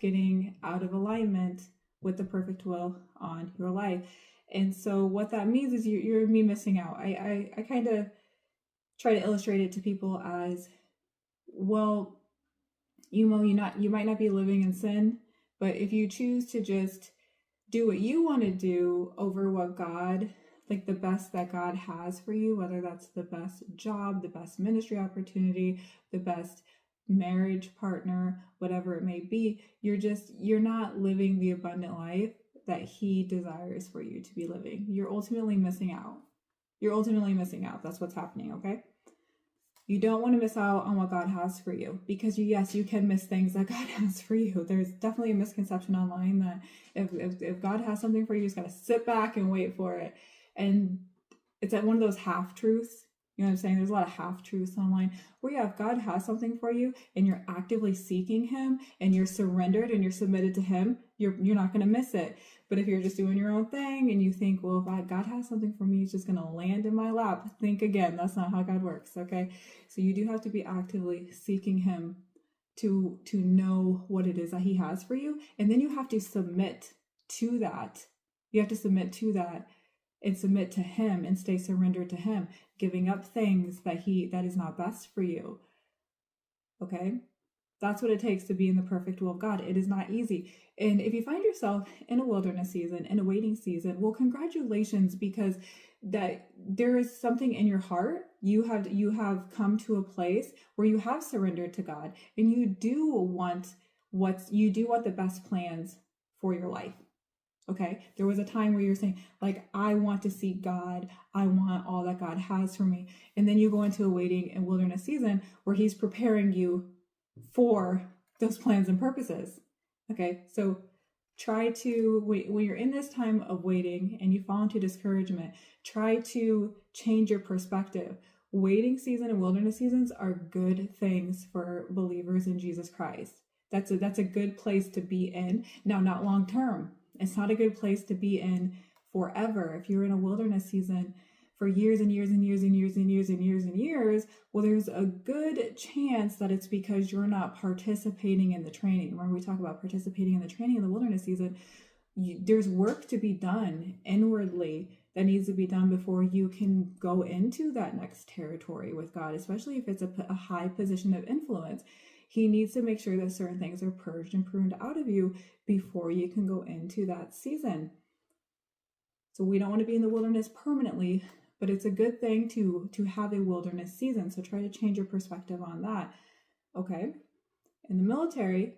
getting out of alignment with the perfect will on your life. And so what that means is you're me missing out. I kind of try to illustrate it to people as, well, you might not be living in sin, but if you choose to just do what you want to do over what God, like the best that God has for you, whether that's the best job, the best ministry opportunity, the best marriage partner, whatever it may be, you're not living the abundant life that He desires for you to be living. You're ultimately missing out. That's what's happening, okay? You don't want to miss out on what God has for you, because yes, you can miss things that God has for you. There's definitely a misconception online that if God has something for you, you just got to sit back and wait for it. And it's one of those half-truths. You know what I'm saying? There's a lot of half-truths online where, yeah, if God has something for you and you're actively seeking Him and you're surrendered and you're submitted to Him, you're not going to miss it. But if you're just doing your own thing and you think, well, if God has something for me, it's just going to land in my lap, think again. That's not how God works, okay? So you do have to be actively seeking Him to know what it is that He has for you. And then you have to submit to that. You have to submit to that and submit to Him and stay surrendered to Him, giving up things that is not best for you. Okay? That's what it takes to be in the perfect will of God. It is not easy. And if you find yourself in a wilderness season, in a waiting season, well, congratulations, because that there is something in your heart. You have come to a place where you have surrendered to God, and you do want the best plans for your life. Okay, there was a time where you're saying, like, I want to seek God. I want all that God has for me. And then you go into a waiting and wilderness season where He's preparing you for those plans and purposes. Okay, so try to, when you're in this time of waiting and you fall into discouragement, try to change your perspective. Waiting season and wilderness seasons are good things for believers in Jesus Christ. That's a good place to be in. Now, not long term. It's not a good place to be in forever. If you're in a wilderness season for years and years and years and years and years and years and years, well, there's a good chance that it's because you're not participating in the training. When we talk about participating in the training in the wilderness season, there's work to be done inwardly that needs to be done before you can go into that next territory with God, especially if it's a high position of influence. He needs to make sure that certain things are purged and pruned out of you before you can go into that season. So we don't want to be in the wilderness permanently, but it's a good thing to have a wilderness season. So try to change your perspective on that. Okay. In the military,